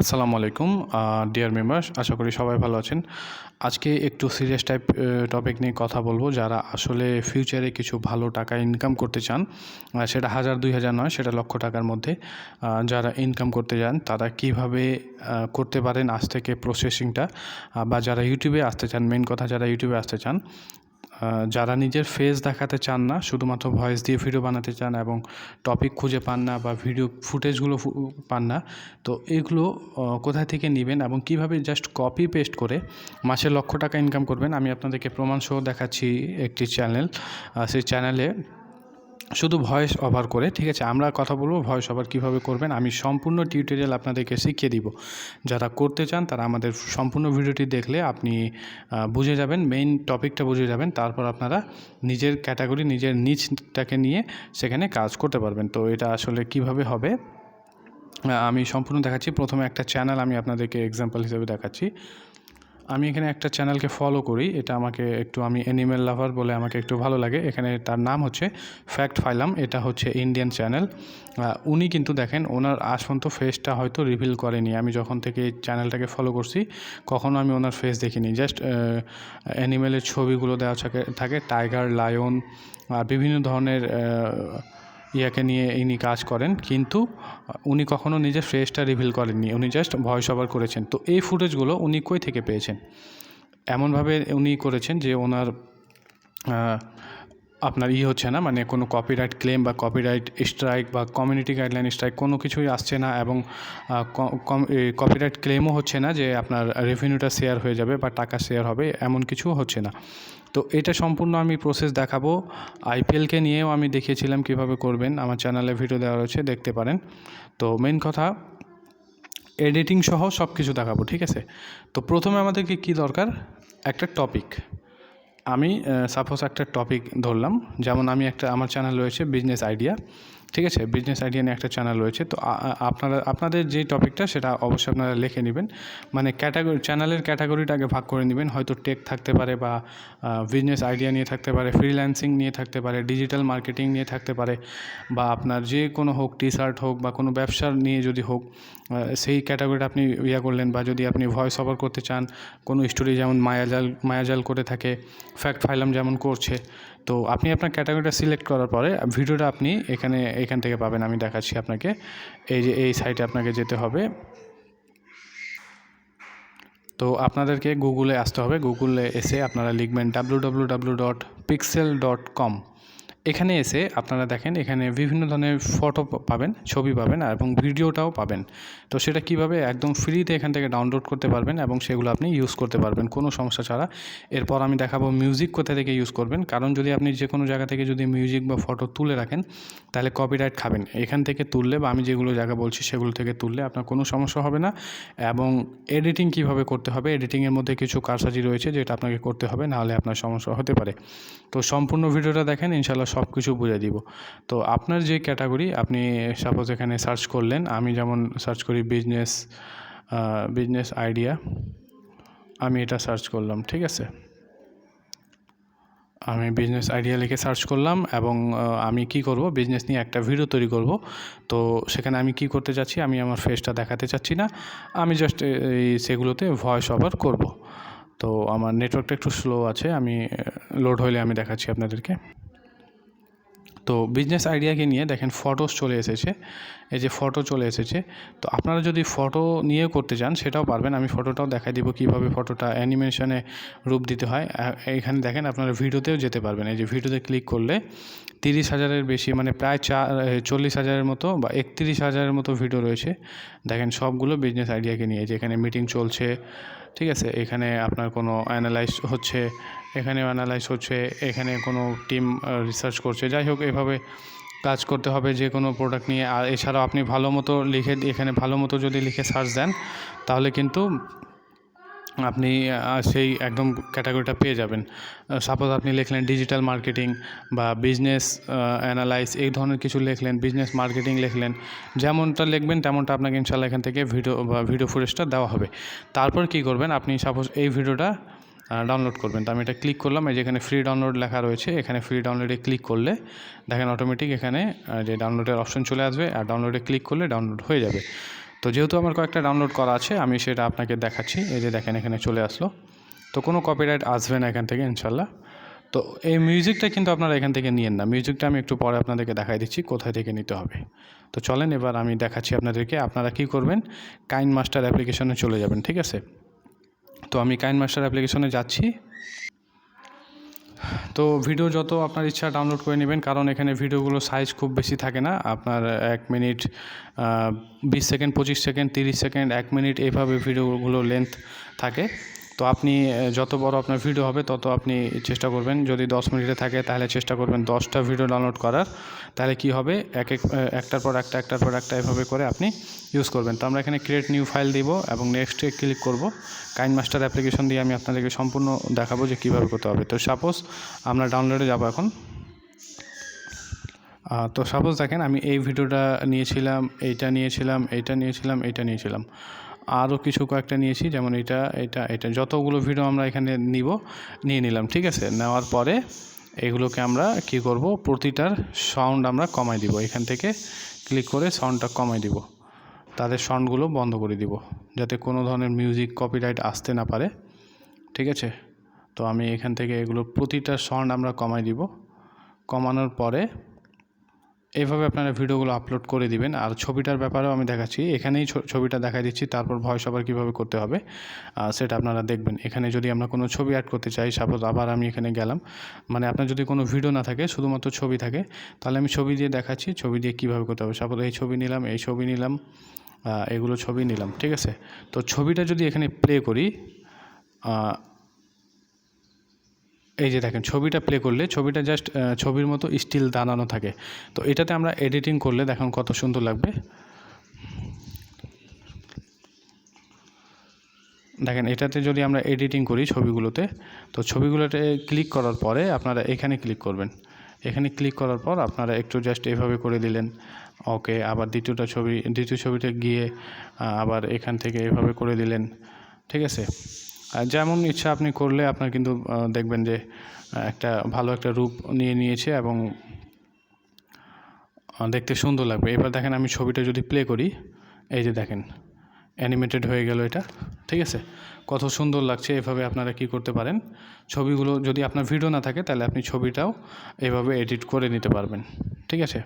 আসসালামু আলাইকুম deer members, আশা করি সবাই ভালো আছেন। আজকে একটু সিরিয়াস টাইপ টপিক নিয়ে কথা বলবো। যারা আসলে ফিউচারে কিছু ভালো টাকা ইনকাম করতে চান, সেটা 1000-2000 নয়, সেটা লক্ষ টাকার মধ্যে যারা ইনকাম করতে চান তারা কিভাবে করতে পারেন আজ থেকে প্রসেসিংটা, বা যারা ইউটিউবে আসতে চান, মেন কথা যারা ইউটিউবে আসতে চান, যারা নিজের ফেস দেখাতে চান না, শুধুমাত্র ভয়েস দিয়ে ভিডিও বানাতে চান এবং টপিক খুঁজে পান না বা ভিডিও ফুটেজগুলো পান না, তো এগুলো কোথায় থেকে নেবেন এবং কিভাবে জাস্ট কপি পেস্ট করে মাসে লক্ষ টাকা ইনকাম করবেন, আমি আপনাদেরকে প্রমাণ সহ দেখাচ্ছি। একটি চ্যানেল, সেই চ্যানেলে শুধু ভয়েস ওভার করে, ঠিক আছে, আমরা কথা বলবো ভয়েস ওভার কীভাবে করবেন। আমি সম্পূর্ণ টিউটোরিয়াল আপনাদেরকে শিখিয়ে দিব। যারা করতে চান তারা আমাদের সম্পূর্ণ ভিডিওটি দেখলে আপনি বুঝে যাবেন, মেইন টপিকটা বুঝে যাবেন। তারপর আপনারা নিজের ক্যাটাগরি, নিজের নিচটাকে নিয়ে সেখানে কাজ করতে পারবেন। তো এটা আসলে কিভাবে হবে আমি সম্পূর্ণ দেখাচ্ছি। প্রথমে একটা চ্যানেল আমি আপনাদেরকে এক্সাম্পল হিসেবে দেখাচ্ছি। আমি এখানে একটা চ্যানেলকে ফলো করি, এটা আমাকে একটু, আমি অ্যানিমেল লাভার বলে আমাকে একটু ভালো লাগে। এখানে তার নাম হচ্ছে ফ্যাক্ট ফাইলাম, এটা হচ্ছে ইন্ডিয়ান চ্যানেল। উনি কিন্তু দেখেন ওনার আজ পর্যন্ত ফেসটা হয়তো রিভিল করেনি। আমি যখন থেকে এই চ্যানেলটাকে ফলো করছি কখনও আমি ওনার ফেস দেখিনি। জাস্ট অ্যানিমেলের ছবিগুলো দেওয়া থাকে, টাইগার, লায়ন, বিভিন্ন ধরনের ইয়াকে নিয়ে ইনি কাজ করেন, কিন্তু উনি কখনো নিজের ফেসটা রিভিল করেননি, উনি জাস্ট ভয়েস ওভার করেছেন। তো এই ফুটেজগুলো উনি কই থেকে পেয়েছেন? এমনভাবে উনি করেছেন যে ওনার আপনার হচ্ছে না, মানে কোনো কপিরাইট ক্লেম বা কপিরাইট স্ট্রাইক বা কমিউনিটি গাইডলাইন স্ট্রাইক কোনো কিছুই আসছে না, এবং কপিরাইট ক্লেমও হচ্ছে না যে আপনার রেভিনিউটা শেয়ার হয়ে যাবে বা টাকা শেয়ার হবে, এমন কিছু হচ্ছে না। তো এটা সম্পূর্ণ আমি প্রসেস দেখাবো। আইপিএলকে নিয়েও আমি দেখিয়েছিলাম কীভাবে করবেন, আমার চ্যানেলে ভিডিও দেওয়া রয়েছে, দেখতে পারেন। তো মেন কথা, এডিটিং সহ সব কিছু দেখাবো, ঠিক আছে। তো প্রথমে আমাদেরকে কি দরকার? একটা টপিক। আমি সাপোজ একটা টপিক ধরলাম, যেমন আমি আমার চ্যানেল রয়েছে বিজনেস আইডিয়া, ঠিক আছে, বিজনেস আইডিয়া নিয়ে একটা চ্যানেল রয়েছে। তো আপনাদের যে টপিকটা সেটা অবশ্যই আপনারা লিখে নেবেন, মানে চ্যানেলের ক্যাটাগরিটাকে ভাগ করে নেবেন। হয়তো টেক থাকতে পারে, বা বিজনেস আইডিয়া নিয়ে থাকতে পারে, ফ্রিল্যান্সিং নিয়ে থাকতে পারে, ডিজিটাল মার্কেটিং নিয়ে থাকতে পারে, বা আপনার যে কোনো হোক, টি শার্ট হোক বা কোনো ব্যবসার নিয়ে যদি হোক, সেই ক্যাটাগরিটা আপনি করলেন। বা যদি আপনি ভয়েস ওভার করতে চান কোনো স্টোরি, যেমন মায়াজাল করে থাকে, ফ্যাক্ট ফাইলাম যেমন করছে, তো আপনি আপনার ক্যাটাগরিটা সিলেক্ট করার পরে ভিডিওটা আপনি এখান থেকে পাবেন। আমি দেখাচ্ছি আপনাকে, এই যে এই সাইটে আপনাকে যেতে হবে। তো আপনাদেরকে গুগলে আসতে হবে, গুগলে এসে আপনারা লিখবেন www.pixel.com। এখানে এসে আপনারা দেখেন, এখানে বিভিন্ন ধরনের ফটো পাবেন, ছবি পাবেন এবং ভিডিওটাও পাবেন। তো সেটা কিভাবে একদম ফ্রিতে এখান থেকে ডাউনলোড করতে পারবেন এবং সেগুলো আপনি ইউজ করতে পারবেন কোনো সমস্যা ছাড়া। এরপর আমি দেখাবো মিউজিক কোথা থেকে ইউজ করবেন, কারণ যদি আপনি যে কোনো জায়গা থেকে যদি মিউজিক বা ফটো তুলে রাখেন তাহলে কপিরাইট খাবেন। এখান থেকে তুললে, বা আমি যেগুলো জায়গা বলছি সেগুলো থেকে তুললে আপনার কোনো সমস্যা হবে না। এবং এডিটিং কিভাবে করতে হবে, এডিটিংয়ের মধ্যে কিছু কারসাজি রয়েছে যেটা আপনাকে করতে হবে, নাহলে আপনার সমস্যা হতে পারে। তো সম্পূর্ণ ভিডিওটা দেখেন, ইনশাল্লাহ সব কিছু বুঝিয়ে দিব। তো আপনার যে ক্যাটাগরি, আপনি সাপোজ এখানে সার্চ করলেন, আমি যেমন সার্চ করি বিজনেস আইডিয়া, আমি এটা সার্চ করলাম, ঠিক আছে। আমি বিজনেস আইডিয়া লিখে সার্চ করলাম এবং আমি কি করব, বিজনেস নিয়ে একটা ভিডিও তৈরি করব। তো সেখানে আমি কি করতে চাচ্ছি, আমি আমার ফেসটা দেখাতে চাচ্ছি না, আমি জাস্ট সেগুলোতে ভয়েস ওভার করব। তো আমার নেটওয়ার্কটা একটু স্লো আছে, আমি লোড হলে আমি দেখাচ্ছি আপনাদেরকে। তো বিজনেস আইডিয়াকে নিয়ে দেখেন ফটোস চলে এসেছে, এই যে ফটো চলে এসেছে। তো আপনারা যদি ফটো নিয়ে করতে চান সেটাও পারবেন, আমি ফটোটাও দেখাই দিব কীভাবে ফটোটা অ্যানিমেশনে রূপ দিতে হয়। এখানে দেখেন আপনারা ভিডিওতেও যেতে পারবেন, এই যে ভিডিওতে ক্লিক করলে 30,000-এর বেশি, মানে প্রায় 40,000-এর মতো বা 31,000-এর মতো ভিডিও রয়েছে। দেখেন সবগুলো বিজনেস আইডিয়াকে নিয়ে, যে এখানে মিটিং চলছে, ঠিক আছে, এখানে আপনার কোনো অ্যানালাইজ হচ্ছে, এখানেও অ্যানালাইজ হচ্ছে, এখানে কোনো টিম রিসার্চ করছে। যাই হোক, এভাবে কাজ করতে হবে যে কোনো প্রোডাক্ট নিয়ে। আর এছাড়াও আপনি ভালো মতো এখানে ভালো মতো যদি লিখে সার্চ দেন তাহলে কিন্তু আপনি সেই একদম ক্যাটাগরিটা পেয়ে যাবেন। সাপোজ আপনি লিখলেন ডিজিটাল মার্কেটিং বা বিজনেস অ্যানালাইজ, এই ধরনের কিছু লিখলেন, বিজনেস মার্কেটিং লিখলেন, যেমনটা লিখবেন তেমনটা আপনাকে ইনশাল্লাহ এখান থেকে ভিডিও ফুটেজটা দেওয়া হবে। তারপর কি করবেন, আপনি সাপোজ এই ভিডিওটা ডাউনলোড করবেন। তো আমি এটা ক্লিক করলাম, এই যেখানে ফ্রি ডাউনলোড লেখা রয়েছে, এখানে ফ্রি ডাউনলোডে ক্লিক করলে দেখেন অটোমেটিক এখানে যে ডাউনলোডের অপশন চলে আসবে, আর ডাউনলোডে ক্লিক করলে ডাউনলোড হয়ে যাবে। তো যেহেতু আমার কয়েকটা ডাউনলোড করা আছে আমি সেটা আপনাকে দেখাচ্ছি। এই যে দেখেন এখানে চলে আসলো। তো কোনো কপিরাইট আসবে না এখান থেকে ইনশাল্লাহ। তো এই মিউজিকটা কিন্তু আপনারা এখান থেকে নিয়েন না, মিউজিকটা আমি একটু পরে আপনাদেরকে দেখাই দিচ্ছি কোথায় থেকে নিতে হবে। তো চলেন এবার আমি দেখাচ্ছি আপনাদেরকে। আপনারা কি করবেন, কাইন মাস্টার অ্যাপ্লিকেশনে চলে যাবেন, ঠিক আছে। তো আমি কাইন মাস্টার অ্যাপ্লিকেশনে যাচ্ছি। তো ভিডিও যত আপনার ইচ্ছা ডাউনলোড করে নেবেন, কারণ এখানে ভিডিওগুলো সাইজ খুব বেশি থাকে না। আপনার 1 minute 20 second, 25 second, 30 second, 1 minute এইভাবে ভিডিওগুলো লেন্থ থাকে। তো আপনি যত বড় আপনার ভিডিও হবে তত আপনি চেষ্টা করবেন, যদি 10 মিনিটে থাকে তাহলে চেষ্টা করবেন 10টা ভিডিও ডাউনলোড করার। তাহলে কি হবে, একটার পর একটা এভাবে করে আপনি ইউজ করবেন। তো আমরা এখানে ক্রিয়েট নিউ ফাইল দিব এবং নেক্সটে ক্লিক করব। কাইন মাস্টার অ্যাপ্লিকেশন দিয়ে আমি আপনাদেরকে সম্পূর্ণ দেখাবো যে কীভাবে করতে হবে। তো সাপোজ আমরা ডাউনলোডে যাব এখন। তো সাপোজ দেখেন আমি এই ভিডিওটা নিয়েছিলাম, এইটা নিয়েছিলাম, আরও কিছু কয়েকটা নিয়েছি, যেমন এটা যতগুলো ভিডিও আমরা এখানে নিয়ে নিলাম, ঠিক আছে। নেওয়ার পরে এগুলোকে আমরা কি করব, প্রতিটার সাউন্ড আমরা কমাই দিব। এখান থেকে ক্লিক করে সাউন্ডটা কমাই দিব, তাদের সাউন্ডগুলো বন্ধ করে দিব, যাতে কোনো ধরনের মিউজিক কপিরাইট আসতে না পারে, ঠিক আছে। তো আমি এখান থেকে এগুলো প্রতিটা সাউন্ড আমরা কমাই দিব। কমানোর পরে এইভাবে আপনারা ভিডিওগুলো আপলোড করে দিবেন। আর ছবিটার ব্যাপারেও আমি দেখাচ্ছি, এখানেই ছবিটা দেখাই দিচ্ছি, তারপর ভয়েস ওভার কীভাবে করতে হবে সেটা আপনারা দেখবেন। এখানে যদি আমরা কোনো ছবি অ্যাড করতে চাই, সাপোজ আবার আমি এখানে গেলাম, মানে আপনার যদি কোনো ভিডিও না থাকে, শুধুমাত্র ছবি থাকে, তাহলে আমি ছবি দিয়ে দেখাচ্ছি, ছবি দিয়ে কীভাবে করতে হবে। সাপোজ এই ছবি নিলাম, এগুলো ছবি নিলাম, ঠিক আছে। তো ছবিটা যদি এখানে প্লে করি, এই যে দেখেন ছবিটা প্লে করলে ছবিটা জাস্ট ছবির মতো স্টিল দাঁড়ানো থাকে। তো এটাতে আমরা এডিটিং করলে দেখুন কত সুন্দর লাগবে। দেখেন এটাতে যদি আমরা এডিটিং করি ছবিগুলোতে, তো ছবিগুলোতে ক্লিক করার পরে আপনারা এখানে ক্লিক করবেন। এখানে ক্লিক করার পর আপনারা একটু জাস্ট এভাবে করে দিলেন, ওকে। আবার দ্বিতীয় ছবিতে গিয়ে আবার এখান থেকে এভাবে করে দিলেন, ঠিক আছে। যেমন ইচ্ছা আপনি করলে আপনার কিন্তু দেখবেন যে একটা ভালো একটা রূপ নিয়েছে এবং দেখতে সুন্দর লাগবে। এবার দেখেন আমি ছবিটা যদি প্লে করি, এই যে দেখেন অ্যানিমেটেড হয়ে গেল এটা, ঠিক আছে। কত সুন্দর লাগছে। এভাবে আপনারা কি করতে পারেন, ছবিগুলো যদি আপনার ভিডিও না থাকে তাহলে আপনি ছবিটাও এভাবে এডিট করে নিতে পারবেন, ঠিক আছে।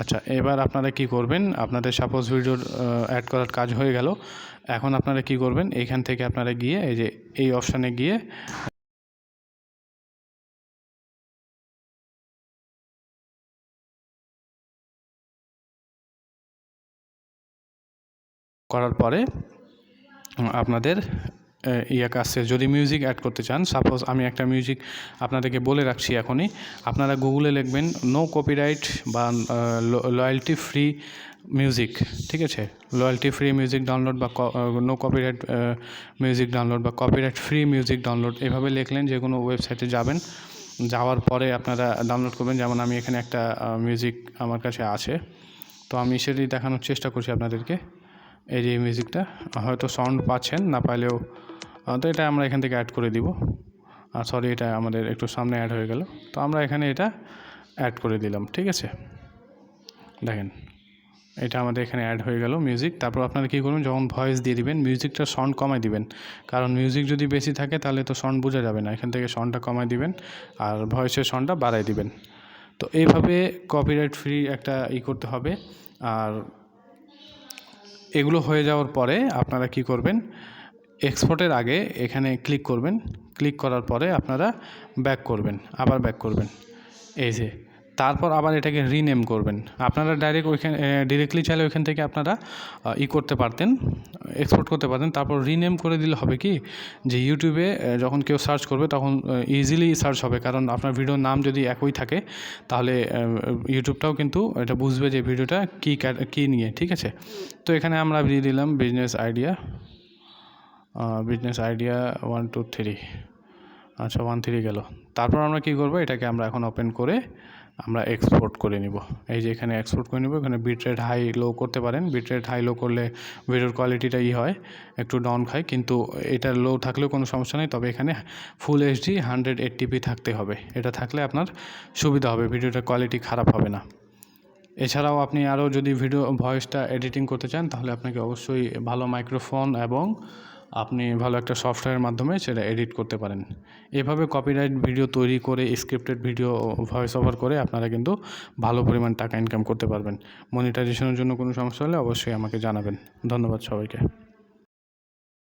আচ্ছা, এবার আপনারা কি করবেন, আপনাদের সাপোজ ভিডিওর অ্যাড করার কাজ হয়ে গেল। এখন আপনারা কি করবেন, এইখান থেকে আপনারা গিয়ে এই যে এই অপশানে গিয়ে করার পরে আপনাদের আসছে, যদি মিউজিক অ্যাড করতে চান, সাপোজ আমি একটা মিউজিক আপনাদেরকে বলে রাখছি এখনই। আপনারা গুগলে লিখবেন নো কপিরাইট বা লয়্যালটি ফ্রি মিউজিক, ঠিক আছে। লয়্যালটি ফ্রি মিউজিক ডাউনলোড বা নো কপিরাইট মিউজিক ডাউনলোড বা কপিরাইট ফ্রি মিউজিক ডাউনলোড, এভাবে লিখলেন যে কোনো ওয়েবসাইটে যাবেন। যাওয়ার পরে আপনারা ডাউনলোড করবেন। যেমন আমি এখানে একটা মিউজিক আমার কাছে আছে, তো আমি সেটি দেখানোর চেষ্টা করছি আপনাদেরকে। এই যে মিউজিকটা হয়তো সাউন্ড পাচ্ছেন, না পাইলেও তো এটা আমরা এখান থেকে অ্যাড করে দিব। সরি, এটা আমাদের একটু সামনে অ্যাড হয়ে গেল, তো আমরা এখানে এটা অ্যাড করে দিলাম, ঠিক আছে। দেখেন এটা আমাদের এখানে অ্যাড হয়ে গেল মিউজিক। তারপর আপনারা কী করবেন, যখন ভয়েস দিয়ে দিবেন মিউজিকটা সাউন্ড কমাই দিবেন, কারণ মিউজিক যদি বেশি থাকে তাহলে তো সাউন্ড বোঝা যাবে না। এখান থেকে সাউন্ডটা কমাই দিবেন আর ভয়েসের সাউন্ডটা বাড়াই দিবেন। তো এইভাবে কপিরাইট ফ্রি একটা করতে হবে। আর এগুলো হয়ে যাওয়ার পরে আপনারা কি করবেন, এক্সপোর্টের আগে এখানে ক্লিক করবেন। ক্লিক করার পরে আপনারা আবার ব্যাক করবেন, এই যে। তারপর আবার এটাকে রিনেম করবেন। আপনারা ডিরেক্টলি চাইলে ওইখান থেকে আপনারা করতে পারতেন, এক্সপোর্ট করতে পারতেন। তারপর রিনেম করে দিলে হবে কি, যে ইউটিউবে যখন কেউ সার্চ করবে তখন ইজিলি সার্চ হবে, কারণ আপনার ভিডিওর নাম যদি একই থাকে তাহলে ইউটিউবটাও কিন্তু এটা বুঝবে যে ভিডিওটা কী নিয়ে, ঠিক আছে। তো এখানে আমরা দিয়ে দিলাম বিজনেস আইডিয়া 1 2 3। আচ্ছা 1 3 গেল। তারপর আমরা কি করব, এটাকে আমরা এখন ওপেন করে আমরা এক্সপোর্ট করে নিব। এই যে এখানে এক্সপোর্ট করে নিব। এখানে বিটরেট হাই লো করতে পারেন। বিটরেট হাই লো করলে ভিডিওর কোয়ালিটিটা হয়, একটু ডাউন খায়, কিন্তু এটা লো থাকলেও কোনো সমস্যা নেই। তবে এখানে ফুল এইচডি 180p থাকতে হবে। এটা থাকলে আপনার সুবিধা হবে, ভিডিওটার কোয়ালিটি খারাপ হবে না। এছাড়াও আপনি আরও যদি ভিডিও ভয়েসটা এডিটিং করতে চান তাহলে আপনাকে অবশ্যই ভালো মাইক্রোফোন এবং আপনি ভালো একটা সফটওয়্যারের মাধ্যমে সেটা এডিট করতে পারেন। এভাবে কপিরাইট ভিডিও তৈরি করে স্ক্রিপ্টেড ভিডিও ভয়েস ওভার করে আপনারা কিন্তু ভালো পরিমাণ টাকা ইনকাম করতে পারবেন। মনিটাইজেশনের জন্য কোনো সমস্যা হলে অবশ্যই আমাকে জানাবেন। ধন্যবাদ সবাইকে।